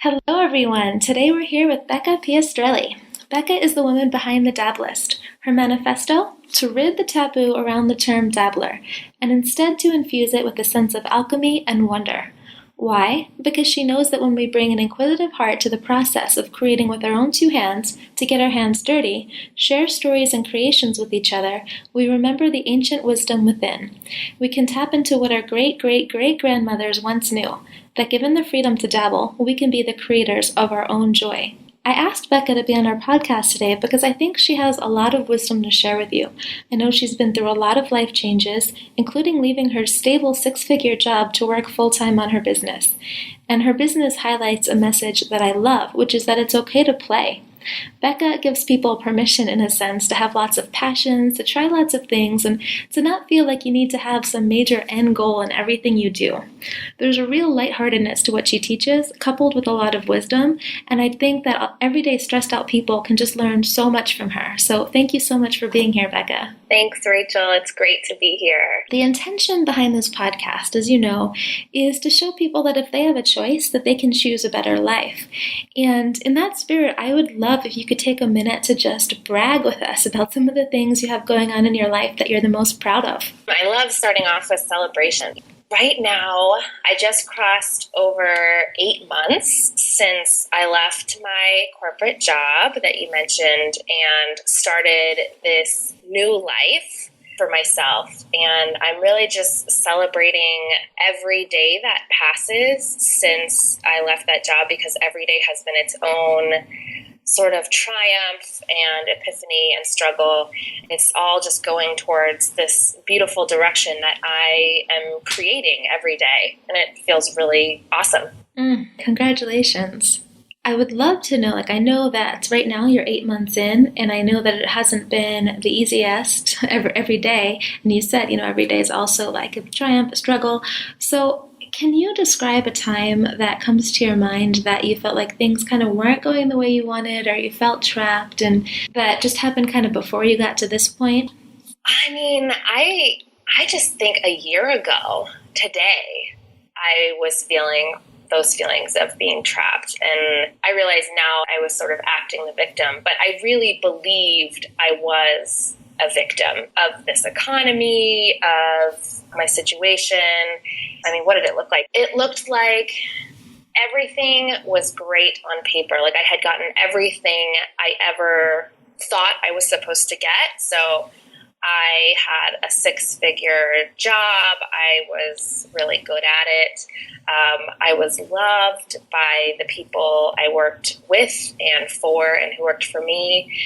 Hello, everyone. Today we're here with Becca Piastrelli. Becca is the woman behind the Dab List. Her manifesto? To rid the taboo around the term dabbler, and instead to infuse it with a sense of alchemy and wonder. Why? Because she knows that when we bring an inquisitive heart to the process of creating with our own two hands, to get our hands dirty, share stories and creations with each other, we remember the ancient wisdom within. We can tap into what our great-great-great-grandmothers once knew, that given the freedom to dabble, we can be the creators of our own joy. I asked Becca to be on our podcast today because I think she has a lot of wisdom to share with you. I know she's been through a lot of life changes, including leaving her stable six-figure job to work full-time on her business. And her business highlights a message that I love, which is that it's okay to play. Becca gives people permission, in a sense, to have lots of passions, to try lots of things, and to not feel like you need to have some major end goal in everything you do. There's a real lightheartedness to what she teaches, coupled with a lot of wisdom, and I think that everyday stressed out people can just learn so much from her. So thank you so much for being here, Becca. Thanks, Rachel. It's great to be here. The intention behind this podcast, as you know, is to show people that if they have a choice, that they can choose a better life. And in that spirit, I would love if you could take a minute to just brag with us about some of the things you have going on in your life that you're the most proud of. I love starting off with celebration. Right now, I just crossed over 8 months since I left my corporate job that you mentioned and started this new life for myself. And I'm really just celebrating every day that passes since I left that job, because every day has been its own sort of triumph and epiphany and struggle. It's all just going towards this beautiful direction that I am creating every day, and it feels really awesome. Congratulations. I would love to know, I know that right now you're 8 months in, and I know that it hasn't been the easiest every day, and you said, every day is also like a triumph, a struggle. So can you describe a time that comes to your mind that you felt like things kind of weren't going the way you wanted, or you felt trapped, and that just happened kind of before you got to this point? I mean, I just think a year ago today, I was feeling those feelings of being trapped. And I realize now I was sort of acting the victim, but I really believed I was a victim of this economy, of my situation. I mean, what did it look like? It looked like everything was great on paper. Like I had gotten everything I ever thought I was supposed to get. So I had a six-figure job. I was really good at it. I was loved by the people I worked with and for and who worked for me.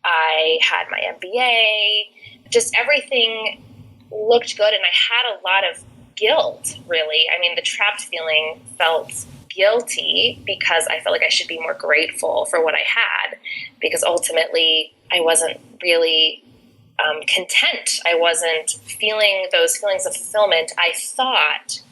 I had my MBA. Just everything looked good, and I had a lot of guilt, really. I mean, the trapped feeling felt guilty because I felt like I should be more grateful for what I had, because ultimately I wasn't really content. I wasn't feeling those feelings of fulfillment. I thought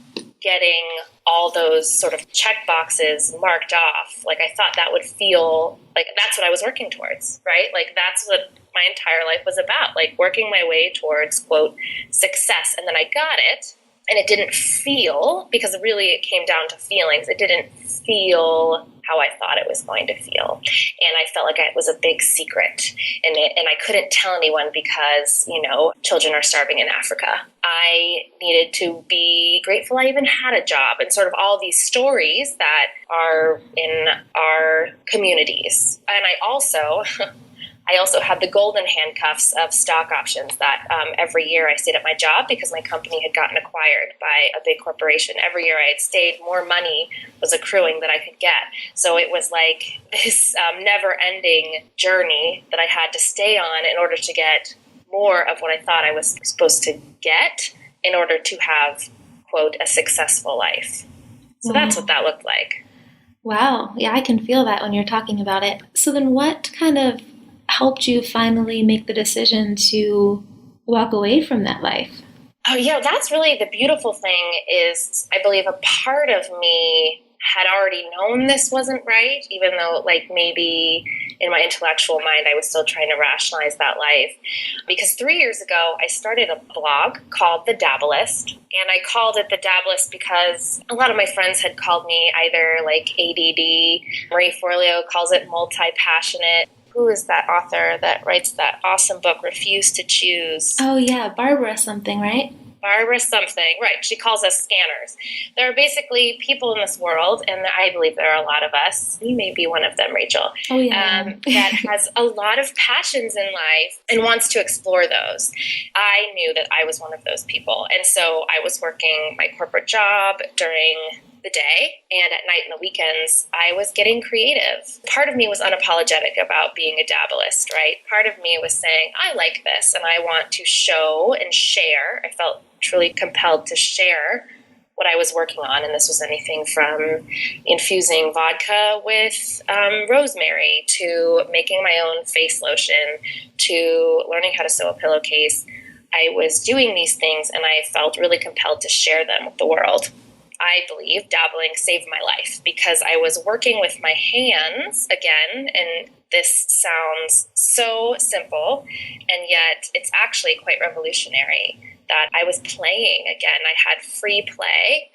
getting all those sort of check boxes marked off, like I thought that would feel like that's what I was working towards, right? Like that's what my entire life was about, like working my way towards, quote, success. And then I got it, and it didn't feel, because really it came down to feelings, it didn't feel how I thought it was going to feel. And I felt like it was a big secret, and I couldn't tell anyone because, children are starving in Africa. I needed to be grateful I even had a job, and sort of all these stories that are in our communities. And I also had the golden handcuffs of stock options that every year I stayed at my job because my company had gotten acquired by a big corporation. Every year I had stayed, more money was accruing that I could get. So it was like this never-ending journey that I had to stay on in order to get more of what I thought I was supposed to get in order to have, quote, a successful life. So that's what that looked like. Wow. Yeah, I can feel that when you're talking about it. So then what kind of helped you finally make the decision to walk away from that life? Oh, yeah, that's really the beautiful thing is I believe a part of me had already known this wasn't right, even though maybe in my intellectual mind, I was still trying to rationalize that life. Because 3 years ago, I started a blog called The Dabblist. And I called it The Dabblist because a lot of my friends had called me either like ADD. Marie Forleo calls it multi-passionate. Who is that author that writes that awesome book, Refuse to Choose? Oh, yeah, Barbara something, right? Barbara something, right. She calls us scanners. There are basically people in this world, and I believe there are a lot of us, you may be one of them, Rachel, oh, yeah. That has a lot of passions in life and wants to explore those. I knew that I was one of those people. And so I was working my corporate job during the day, and at night and the weekends, I was getting creative. Part of me was unapologetic about being a dabblist, right? Part of me was saying, I like this, and I want to show and share. I felt truly compelled to share what I was working on, and this was anything from infusing vodka with rosemary to making my own face lotion to learning how to sew a pillowcase. I was doing these things, and I felt really compelled to share them with the world. I believe dabbling saved my life because I was working with my hands again, and this sounds so simple, and yet it's actually quite revolutionary that I was playing again. I had free play.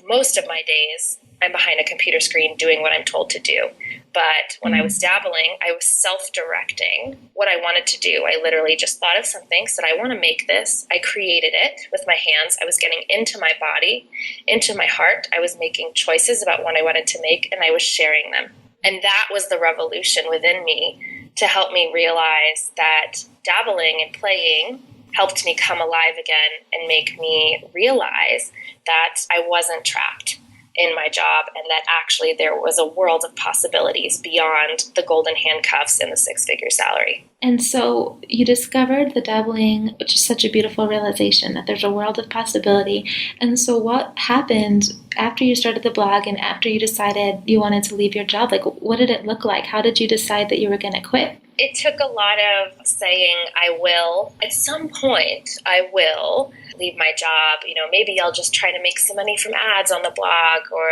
Most of my days, I'm behind a computer screen doing what I'm told to do. But when I was dabbling, I was self-directing what I wanted to do. I literally just thought of something, said, I want to make this. I created it with my hands. I was getting into my body, into my heart. I was making choices about what I wanted to make, and I was sharing them. And that was the revolution within me to help me realize that dabbling and playing helped me come alive again and make me realize that I wasn't trapped in my job and that actually there was a world of possibilities beyond the golden handcuffs and the six-figure salary. And so you discovered the dabbling, which is such a beautiful realization that there's a world of possibility. And so what happened after you started the blog and after you decided you wanted to leave your job? Like, what did it look like? How did you decide that you were going to quit? It took a lot of saying, I will, at some point, I will leave my job. Maybe I'll just try to make some money from ads on the blog, or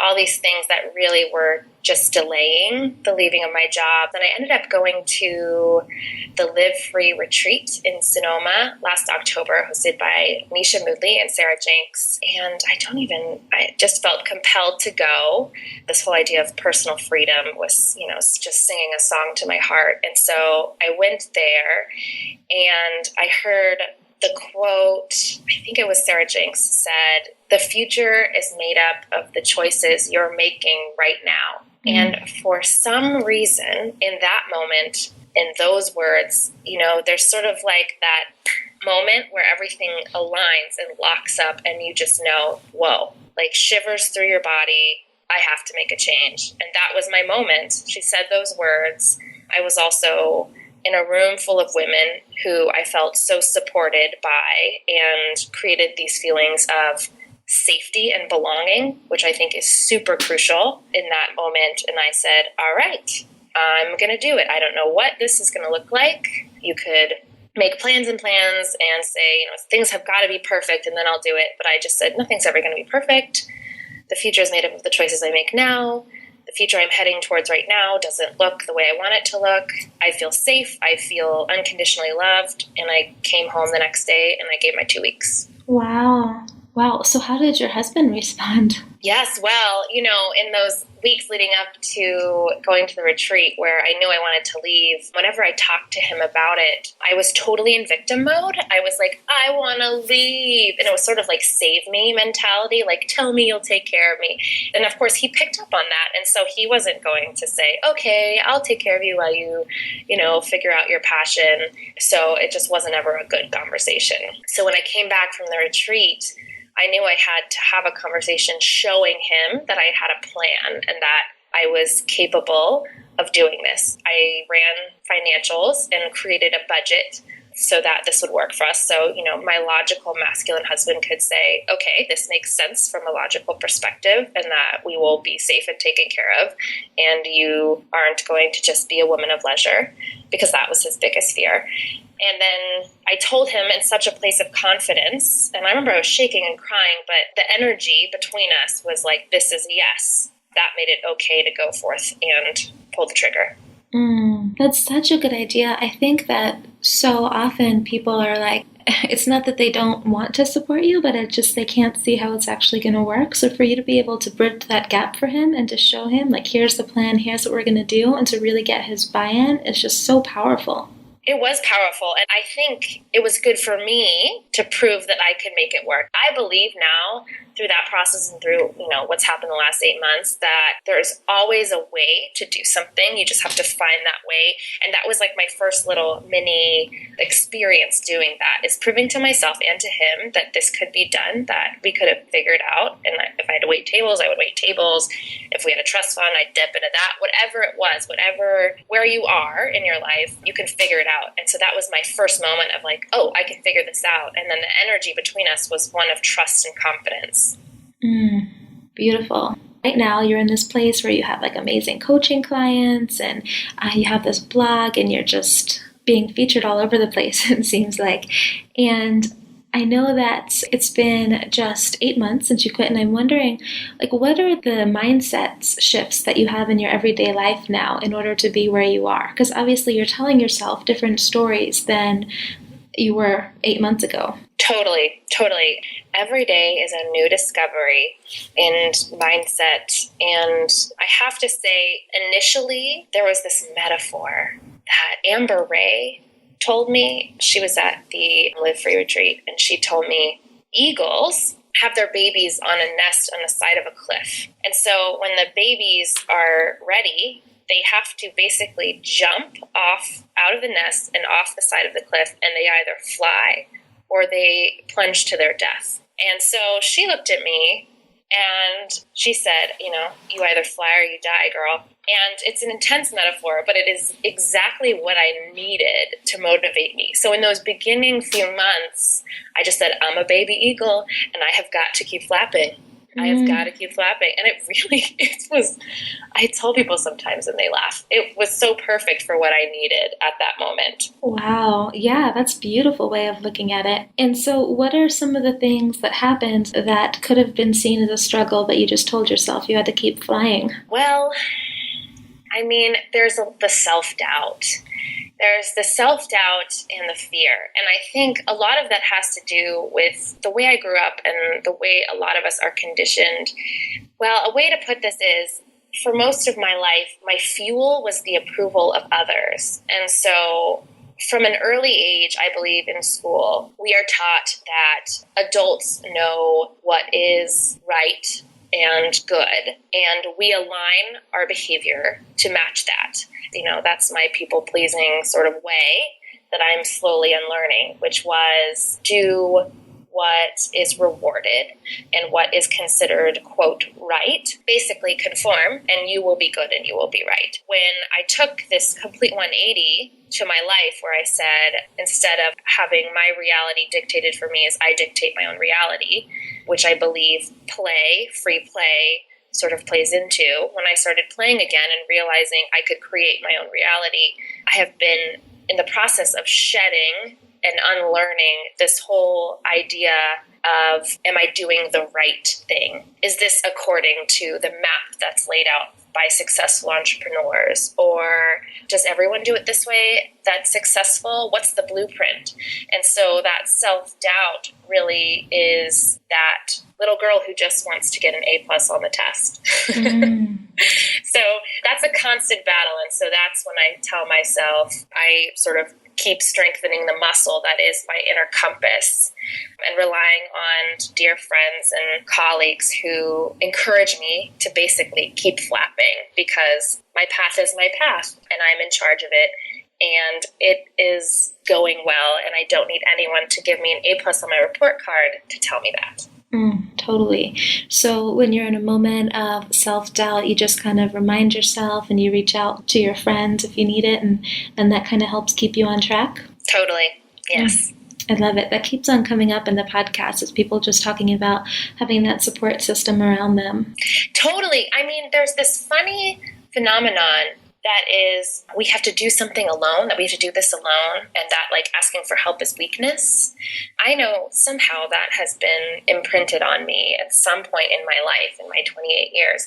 all these things that really were just delaying the leaving of my job. Then I ended up going to the Live Free retreat in Sonoma last October, hosted by Nisha Moodley and Sarah Jenks. And I just felt compelled to go. This whole idea of personal freedom was, just singing a song to my heart. And so I went there and I heard the quote, I think it was Sarah Jenks, said, "The future is made up of the choices you're making right now." And for some reason, in that moment, in those words, there's sort of like that moment where everything aligns and locks up and you just know, whoa, like shivers through your body. I have to make a change. And that was my moment. She said those words. I was also in a room full of women who I felt so supported by and created these feelings of safety and belonging, which I think is super crucial in that moment. And I said, all right, I'm going to do it. I don't know what this is going to look like. You could make plans and say, things have got to be perfect and then I'll do it. But I just said, nothing's ever going to be perfect. The future is made up of the choices I make now. The future I'm heading towards right now doesn't look the way I want it to look. I feel safe. I feel unconditionally loved. And I came home the next day and I gave my 2 weeks. Wow. So how did your husband respond? Yes, well, in those weeks leading up to going to the retreat where I knew I wanted to leave, whenever I talked to him about it, I was totally in victim mode. I was like, I want to leave. And it was sort of like save me mentality, like tell me you'll take care of me. And of course, he picked up on that. And so he wasn't going to say, okay, I'll take care of you while you figure out your passion. So it just wasn't ever a good conversation. So when I came back from the retreat, I knew I had to have a conversation showing him that I had a plan and that I was capable of doing this. I ran financials and created a budget so that this would work for us. So, my logical masculine husband could say, okay, this makes sense from a logical perspective and that we will be safe and taken care of. And you aren't going to just be a woman of leisure, because that was his biggest fear. And then I told him in such a place of confidence, and I remember I was shaking and crying, but the energy between us was like, this is a yes. That made it okay to go forth and pull the trigger. That's such a good idea. I think that so often people are like, it's not that they don't want to support you, but it's just they can't see how it's actually going to work. So for you to be able to bridge that gap for him and to show him, like, here's the plan, here's what we're going to do, and to really get his buy-in is just so powerful. It was powerful, and I think it was good for me to prove that I could make it work. I believe now, through that process and through, what's happened the last 8 months, that there's always a way to do something. You just have to find that way. And that was like my first little mini experience doing that, is proving to myself and to him that this could be done, that we could have figured out. And if I had to wait tables, I would wait tables. If we had a trust fund, I'd dip into that. Whatever it was, where you are in your life, you can figure it out. And so that was my first moment of like, oh, I can figure this out. And then the energy between us was one of trust and confidence. Beautiful. Right now, you're in this place where you have like amazing coaching clients, and you have this blog, and you're just being featured all over the place, it seems like. And I know that it's been just 8 months since you quit, and I'm wondering, like, what are the mindset shifts that you have in your everyday life now in order to be where you are? Because obviously you're telling yourself different stories than you were 8 months ago. Totally. Every day is a new discovery and mindset. And I have to say, initially, there was this metaphor that Amber Ray told me. She was at the Live Free retreat, and she told me eagles have their babies on a nest on the side of a cliff. And so when the babies are ready, they have to basically jump off out of the nest and off the side of the cliff, and they either fly or they plunge to their death. And so she looked at me and she said, you either fly or you die, girl. And it's an intense metaphor, but it is exactly what I needed to motivate me. So in those beginning few months, I just said, I'm a baby eagle and I have got to keep flapping. I have got to keep flapping. And it was, I tell people sometimes and they laugh. It was so perfect for what I needed at that moment. Wow. Yeah, that's a beautiful way of looking at it. And so what are some of the things that happened that could have been seen as a struggle that you just told yourself you had to keep flying? Well, there's the self-doubt. There's the self-doubt and the fear. And I think a lot of that has to do with the way I grew up and the way a lot of us are conditioned. Well, a way to put this is, for most of my life, my fuel was the approval of others. And so from an early age, I believe in school, we are taught that adults know what is right and good, and we align our behavior to match that. That's my people-pleasing sort of way that I'm slowly unlearning, which was do what is rewarded and what is considered, quote, right. Basically conform, and you will be good and you will be right. When I took this complete 180 to my life, where I said, instead of having my reality dictated for me as I dictate my own reality, which I believe free play sort of plays into, when I started playing again and realizing I could create my own reality, I have been in the process of shedding and unlearning this whole idea of, am I doing the right thing? Is this according to the map that's laid out by successful entrepreneurs? Or does everyone do it this way that's successful? What's the blueprint? And so that self-doubt really is that little girl who just wants to get an A+ on the test. So that's a constant battle. And so that's when I tell myself, I sort of keep strengthening the muscle that is my inner compass, and relying on dear friends and colleagues who encourage me to basically keep flapping, because my path is my path and I'm in charge of it, and it is going well, and I don't need anyone to give me an A+ on my report card to tell me that. Totally. So when you're in a moment of self-doubt, you just kind of remind yourself and you reach out to your friends if you need it, and that kind of helps keep you on track? Totally. Yes. I love it. That keeps on coming up in the podcast, is people just talking about having that support system around them. Totally. There's this funny phenomenon that is, we have to do something alone, that we have to do this alone, and that asking for help is weakness. I know somehow that has been imprinted on me at some point in my life, in my 28 years.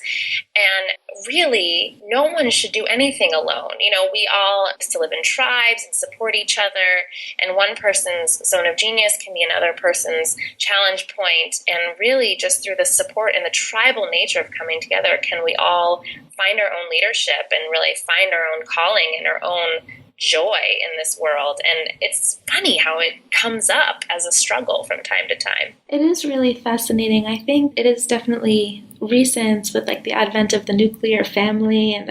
And really, no one should do anything alone. We all have to live in tribes and support each other, and one person's zone of genius can be another person's challenge point. And really, just through the support and the tribal nature of coming together, can we all find our own leadership and really find our own calling and our own joy in this world. And it's funny how it comes up as a struggle from time to time. It is really fascinating. I think it is definitely recent with like the advent of the nuclear family and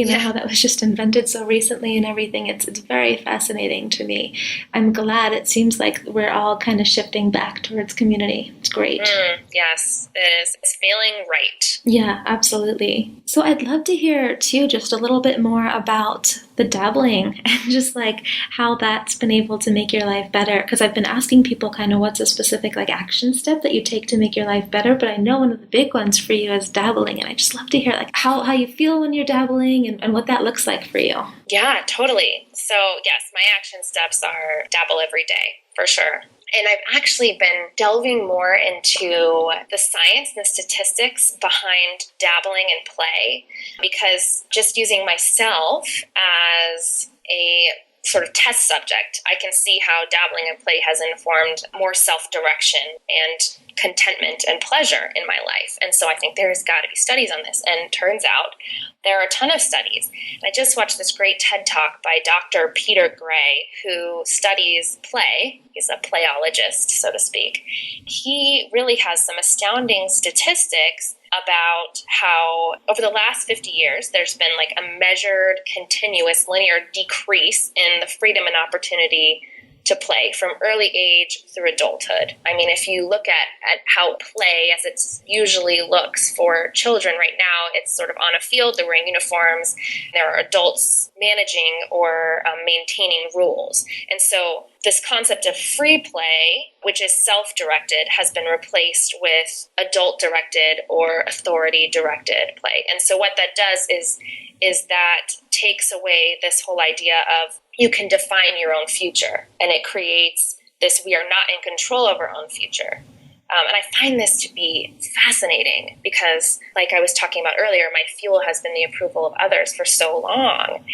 how that was just invented so recently and everything. It's very fascinating to me. I'm glad it seems like we're all kind of shifting back towards community. It's great. Yes, it is. It's feeling right. Yeah, absolutely. So I'd love to hear too just a little bit more about the dabbling and just like how that's been able to make your life better. Because I've been asking people kind of what's a specific like action step that you take to make your life better, but I know one of the big ones for you is dabbling, and I just love to hear like how you feel when you're dabbling and what that looks like for you. Yeah, totally. So yes, my action steps are dabble every day, for sure. And I've actually been delving more into the science and the statistics behind dabbling and play, because just using myself as a sort of test subject, I can see how dabbling and play has informed more self-direction and contentment and pleasure in my life. And so I think there's got to be studies on this. And it turns out there are a ton of studies. I just watched this great TED Talk by Dr. Peter Gray, who studies play. He's a playologist, so to speak. He really has some astounding statistics about how over the last 50 years, there's been like a measured, continuous, linear decrease in the freedom and opportunity to play from early age through adulthood. I mean, if you look at how play as it usually looks for children right now, it's sort of on a field, they're wearing uniforms, there are adults managing or maintaining rules. And so this concept of free play, which is self-directed, has been replaced with adult-directed or authority-directed play. And so what that does is that takes away this whole idea of you can define your own future, and it creates this we are not in control of our own future. And I find this to be fascinating because, like I was talking about earlier, my fuel has been the approval of others for so long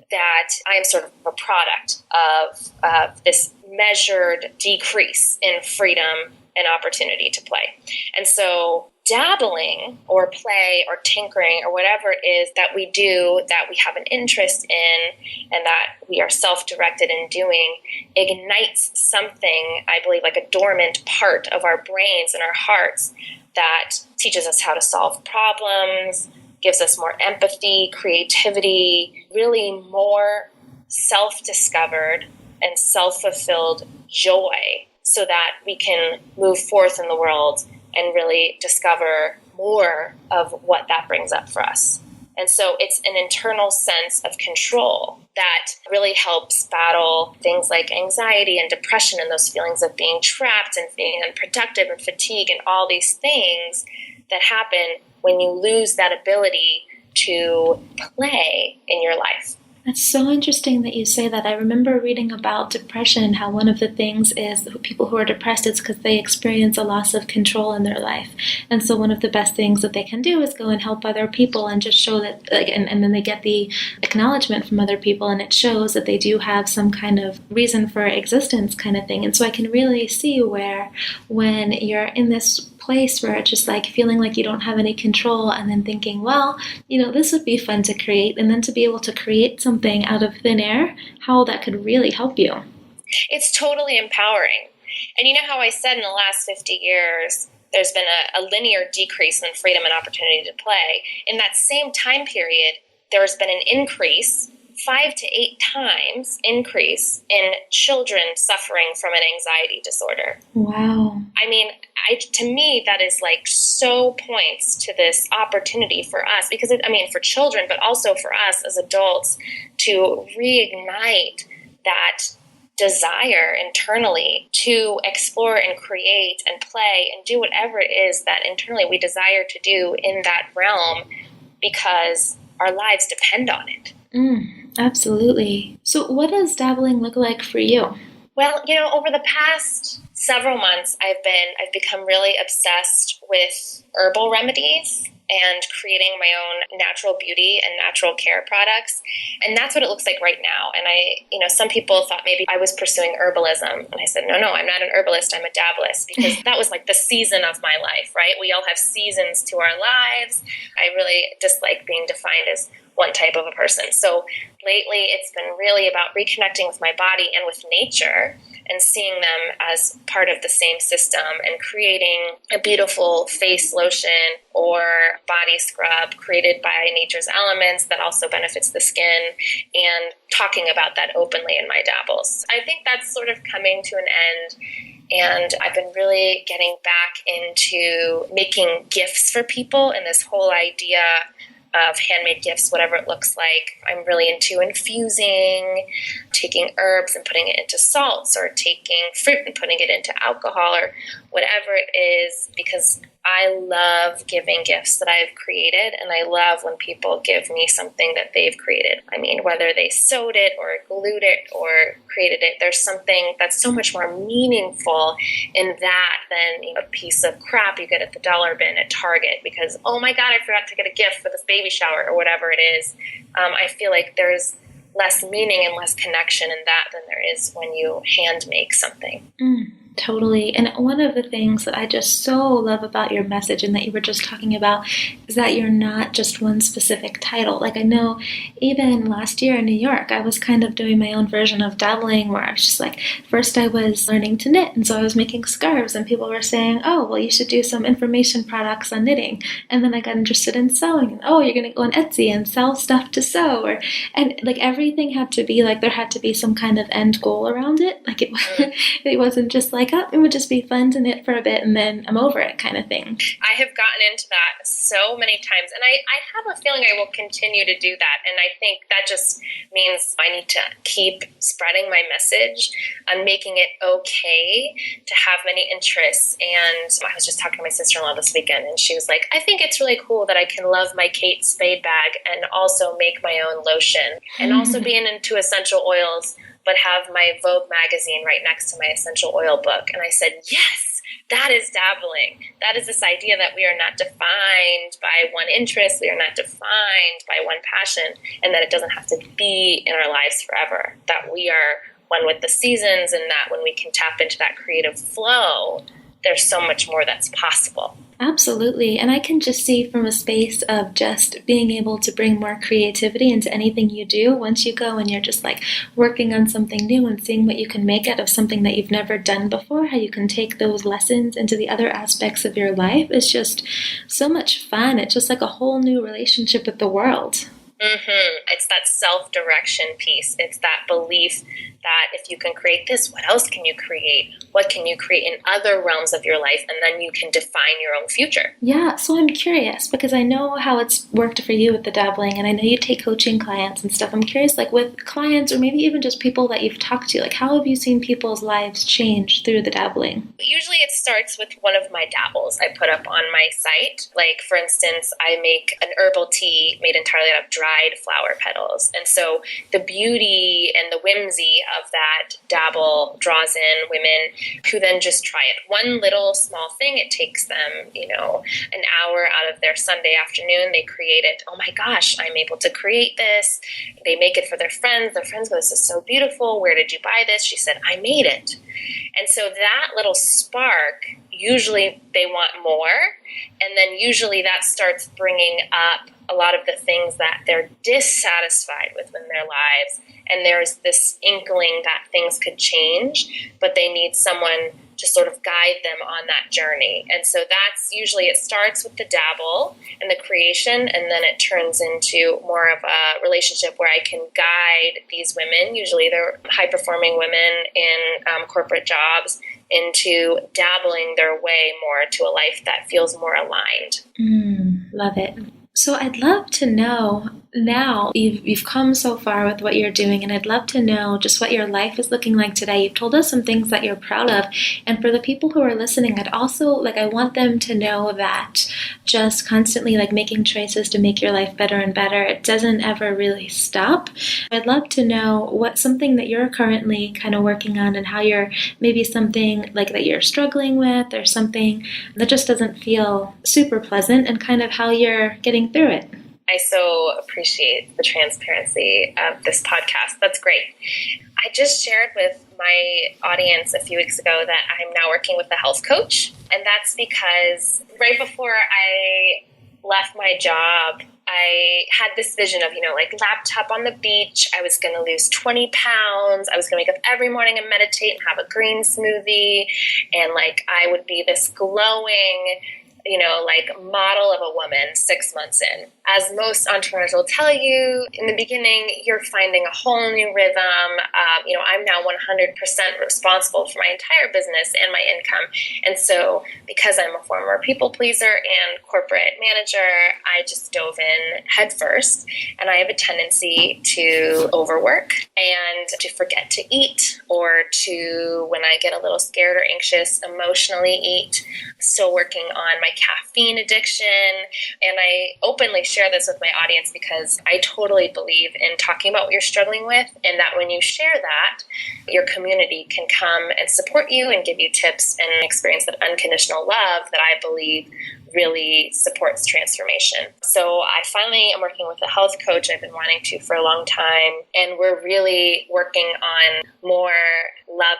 that I am sort of a product of this measured decrease in freedom and opportunity to play. And so dabbling or play or tinkering or whatever it is that we do, that we have an interest in, and that we are self-directed in doing, ignites something, I believe, like a dormant part of our brains and our hearts that teaches us how to solve problems, gives us more empathy, creativity, really more self-discovered and self-fulfilled joy so that we can move forth in the world and really discover more of what that brings up for us. And so it's an internal sense of control that really helps battle things like anxiety and depression and those feelings of being trapped and being unproductive and fatigue and all these things that happen when you lose that ability to play in your life. That's so interesting that you say that. I remember reading about depression, how one of the things is people who are depressed, it's because they experience a loss of control in their life. And so one of the best things that they can do is go and help other people and just show that, and then they get the acknowledgement from other people, and it shows that they do have some kind of reason for existence kind of thing. And so I can really see where when you're in this place where it's just like feeling like you don't have any control and then thinking, well, this would be fun to create, and then to be able to create something out of thin air, how that could really help you. It's totally empowering. And you know how I said in the last 50 years, there's been a linear decrease in freedom and opportunity to play. In that same time period, there's been an increase, 5 to 8 times increase in children suffering from an anxiety disorder. Wow. I mean, to me, that is like so points to this opportunity for us, because for children, but also for us as adults to reignite that desire internally to explore and create and play and do whatever it is that internally we desire to do in that realm, because our lives depend on it. Absolutely. So what does dabbling look like for you? Well, over the past several months, I've become really obsessed with herbal remedies and creating my own natural beauty and natural care products. And that's what it looks like right now. And some people thought maybe I was pursuing herbalism. And I said, no, I'm not an herbalist. I'm a dabblist, because that was like the season of my life, right? We all have seasons to our lives. I really dislike being defined as one type of a person. So lately it's been really about reconnecting with my body and with nature and seeing them as part of the same system and creating a beautiful face lotion or body scrub created by nature's elements that also benefits the skin, and talking about that openly in my dabbles. I think that's sort of coming to an end. And I've been really getting back into making gifts for people, and this whole idea of handmade gifts, whatever it looks like. I'm really into infusing, taking herbs and putting it into salts, or taking fruit and putting it into alcohol, or whatever it is, because I love giving gifts that I've created, and I love when people give me something that they've created. I mean, whether they sewed it or glued it or created it, there's something that's so much more meaningful in that than a piece of crap you get at the dollar bin at Target because, oh my God, I forgot to get a gift for this baby shower or whatever it is. I feel like there's less meaning and less connection in that than there is when you hand make something. Totally. And one of the things that I just so love about your message and that you were just talking about is that you're not just one specific title. Like I know even last year in New York, I was kind of doing my own version of dabbling where I was just like, first I was learning to knit. And so I was making scarves and people were saying, oh, well, you should do some information products on knitting. And then I got interested in sewing. And, oh, you're going to go on Etsy and sell stuff to sew. And like everything had to be like, there had to be some kind of end goal around it. Like it wasn't just like, oh, it would just be fun to knit for a bit and then I'm over it kind of thing. I have gotten into that so many times, and I have a feeling I will continue to do that. And I think that just means I need to keep spreading my message and making it okay to have many interests. And I was just talking to my sister-in-law this weekend, and she was like, I think it's really cool that I can love my Kate Spade bag and also make my own lotion and also be into essential oils, but have my Vogue magazine right next to my essential oil book. And I said, yes, that is dabbling. That is this idea that we are not defined by one interest, we are not defined by one passion, and that it doesn't have to be in our lives forever, that we are one with the seasons, and that when we can tap into that creative flow, there's so much more that's possible. Absolutely. And I can just see from a space of just being able to bring more creativity into anything you do. Once you go and you're just like working on something new and seeing what you can make out of something that you've never done before, how you can take those lessons into the other aspects of your life is just so much fun. It's just like a whole new relationship with the world. It's that self-direction piece. It's that belief that if you can create this, what else can you create? What can you create in other realms of your life? And then you can define your own future. Yeah, so I'm curious because I know how it's worked for you with the dabbling, and I know you take coaching clients and stuff. I'm curious, like with clients or maybe even just people that you've talked to, like how have you seen people's lives change through the dabbling? Usually it starts with one of my dabbles I put up on my site. Like, for instance, I make an herbal tea made entirely out of dried flower petals. And so the beauty and the whimsy of that dabble draws in women who then just try it. One little small thing, it takes them, an hour out of their Sunday afternoon. They create it. Oh my gosh, I'm able to create this. They make it for their friends. Their friends go, this is so beautiful. Where did you buy this? She said, I made it. And so that little spark, usually they want more. And then usually that starts bringing up a lot of the things that they're dissatisfied with in their lives. And there's this inkling that things could change, but they need someone to sort of guide them on that journey. And so that's usually, it starts with the dabble and the creation, and then it turns into more of a relationship where I can guide these women, usually they're high-performing women in corporate jobs, into dabbling their way more to a life that feels more aligned. Love it. So I'd love to know now, you've come so far with what you're doing, and I'd love to know just what your life is looking like today. You've told us some things that you're proud of, and for the people who are listening, I'd also, I want them to know that just constantly, making choices to make your life better and better, it doesn't ever really stop. I'd love to know what's something that you're currently kind of working on, and how you're, maybe something that you're struggling with, or something that just doesn't feel super pleasant, and kind of how you're getting through it. I so appreciate the transparency of this podcast. That's great. I just shared with my audience a few weeks ago that I'm now working with a health coach. And that's because right before I left my job, I had this vision of, laptop on the beach. I was going to lose 20 pounds. I was going to wake up every morning and meditate and have a green smoothie. And I would be this glowing, model of a woman 6 months in. As most entrepreneurs will tell you, in the beginning, you're finding a whole new rhythm. I'm now 100% responsible for my entire business and my income. And so because I'm a former people pleaser and corporate manager, I just dove in headfirst. And I have a tendency to overwork and to forget to eat, or to, when I get a little scared or anxious, emotionally eat. Still working on my caffeine addiction. And I openly share this with my audience because I totally believe in talking about what you're struggling with, and that when you share that, your community can come and support you and give you tips and experience that unconditional love that I believe really supports transformation. So I finally am working with a health coach I've been wanting to for a long time, and we're really working on more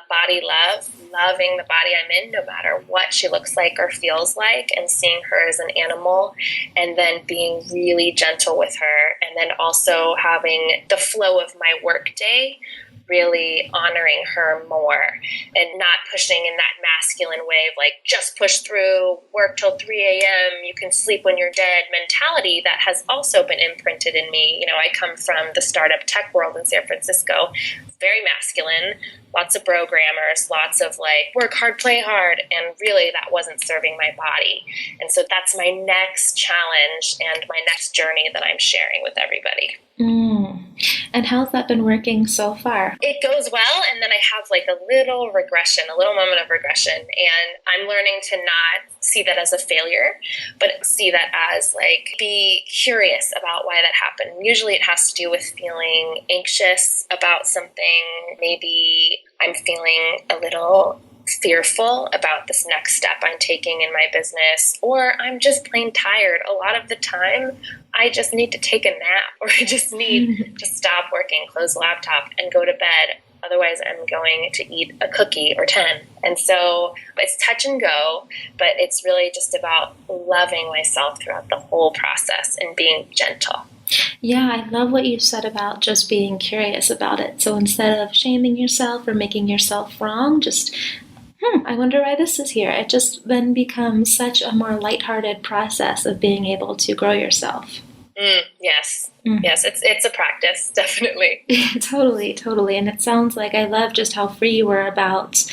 body love, loving the body I'm in no matter what she looks like or feels like, and seeing her as an animal, and then being really gentle with her, and then also having the flow of my work day, really honoring her more and not pushing in that masculine way of just push through, work till 3 a.m., you can sleep when you're dead mentality that has also been imprinted in me. I come from the startup tech world in San Francisco, very masculine, lots of programmers, lots of work hard, play hard, and really that wasn't serving my body. And so that's my next challenge and my next journey that I'm sharing with everybody. And how's that been working so far? It goes well, and then I have a little regression, a little moment of regression, and I'm learning to not see that as a failure, but see that as be curious about why that happened. Usually it has to do with feeling anxious about something. Maybe I'm feeling a little fearful about this next step I'm taking in my business, or I'm just plain tired. A lot of the time, I just need to take a nap, or I just need to stop working, close the laptop, and go to bed. Otherwise, I'm going to eat a cookie or 10. And so it's touch and go, but it's really just about loving myself throughout the whole process and being gentle. Yeah, I love what you said about just being curious about it. So instead of shaming yourself or making yourself wrong, just I wonder why this is here. It just then becomes such a more lighthearted process of being able to grow yourself. Yes. Yes, it's a practice, definitely. Totally. And it sounds like I love just how free you were about,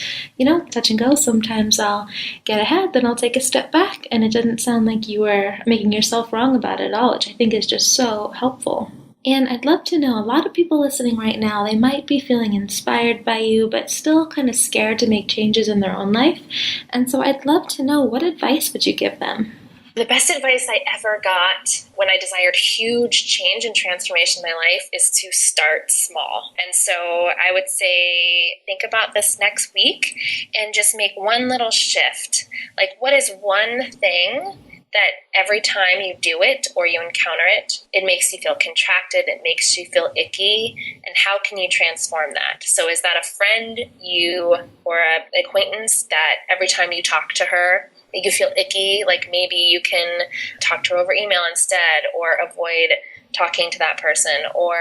touch and go. Sometimes I'll get ahead, then I'll take a step back. And it didn't sound like you were making yourself wrong about it at all, which I think is just so helpful. And I'd love to know, a lot of people listening right now, they might be feeling inspired by you, but still kind of scared to make changes in their own life. And so I'd love to know, what advice would you give them? The best advice I ever got when I desired huge change and transformation in my life is to start small. And so I would say, think about this next week and just make one little shift. What is one thing that every time you do it or you encounter it, it makes you feel contracted, it makes you feel icky, and how can you transform that? So is that a friend or an acquaintance that every time you talk to her, you feel icky? Maybe you can talk to her over email instead, or avoid talking to that person. Or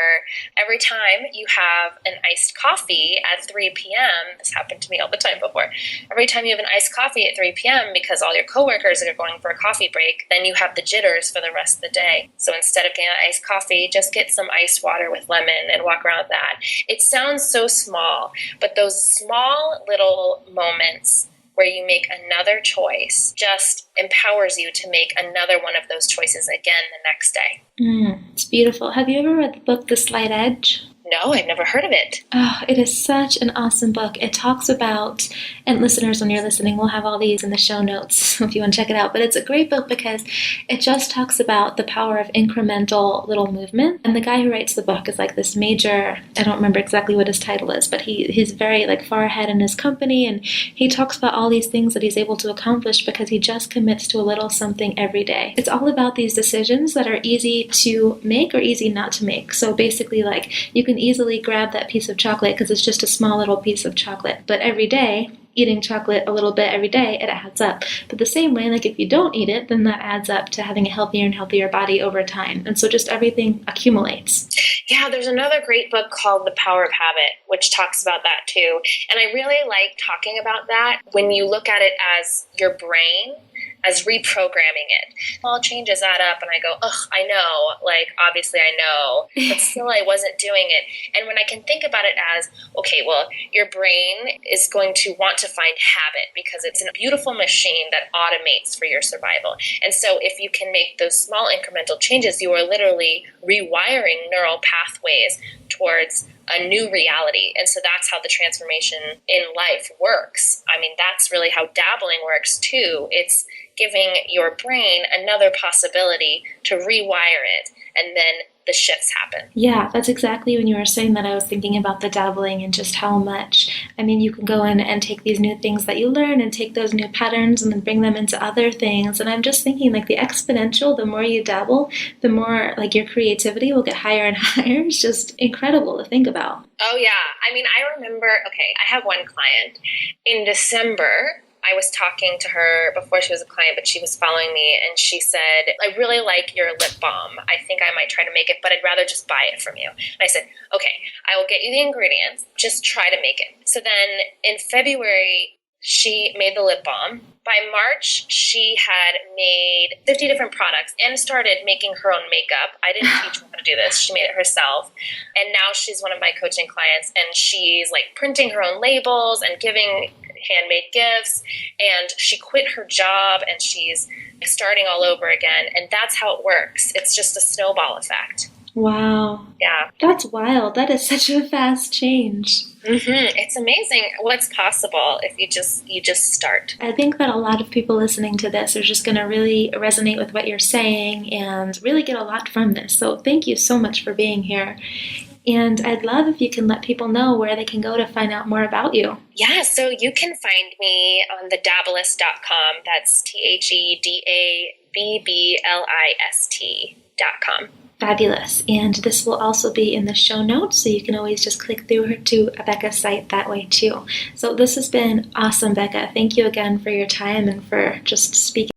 every time you have an iced coffee at 3 p.m., this happened to me all the time before, every time you have an iced coffee at 3 p.m. because all your coworkers are going for a coffee break, then you have the jitters for the rest of the day. So instead of getting an iced coffee, just get some iced water with lemon and walk around with that. It sounds so small, but those small little moments where you make another choice just empowers you to make another one of those choices again the next day. It's beautiful. Have you ever read the book The Slight Edge? No, I've never heard of it. Oh, it is such an awesome book. It talks about, and listeners, when you're listening, we'll have all these in the show notes if you want to check it out. But it's a great book because it just talks about the power of incremental little movement. And the guy who writes the book is like this major, I don't remember exactly what his title is, but he's very like far ahead in his company. And he talks about all these things that he's able to accomplish because he just commits to a little something every day. It's all about these decisions that are easy to make or easy not to make. So basically, like, you can easily grab that piece of chocolate because it's just a small little piece of chocolate. But every day, eating chocolate a little bit every day, it adds up. But the same way, like if you don't eat it, then that adds up to having a healthier and healthier body over time. And so just everything accumulates. Yeah, there's another great book called The Power of Habit, which talks about that too. And I really like talking about that when you look at it as your brain, as reprogramming it. Small changes add up, and I go, ugh, I know, like, obviously I know, but still I wasn't doing it. And when I can think about it as, okay, well, your brain is going to want to find habit because it's a beautiful machine that automates for your survival. And so if you can make those small incremental changes, you are literally rewiring neural pathways towards a new reality. And so that's how the transformation in life works. I mean, that's really how dabbling works too. It's giving your brain another possibility to rewire it, and then the shifts happen. Yeah, that's exactly when you were saying that. I was thinking about the dabbling and just how much, I mean, you can go in and take these new things that you learn and take those new patterns and then bring them into other things. And I'm just thinking, like, the exponential, the more you dabble, the more, like, your creativity will get higher and higher. It's just incredible to think about. Oh, yeah. I mean, I remember, okay, I have one client in December. I was talking to her before she was a client, but she was following me, and she said, I really like your lip balm. I think I might try to make it, but I'd rather just buy it from you. And I said, okay, I will get you the ingredients. Just try to make it. So then in February, she made the lip balm. By March, she had made 50 different products and started making her own makeup. I didn't teach her how to do this. She made it herself. And now she's one of my coaching clients, and she's like printing her own labels and giving handmade gifts. And she quit her job and she's starting all over again. And that's how it works. It's just a snowball effect. Wow. Yeah. That's wild. That is such a fast change. Mm-hmm. It's amazing what's possible if you just start. I think that a lot of people listening to this are just going to really resonate with what you're saying and really get a lot from this. So thank you so much for being here. And I'd love if you can let people know where they can go to find out more about you. Yeah, so you can find me on the dabblist.com. That's THEDABBLIST.com. Fabulous. And this will also be in the show notes, so you can always just click through to Becca's site that way too. So this has been awesome, Becca. Thank you again for your time and for just speaking.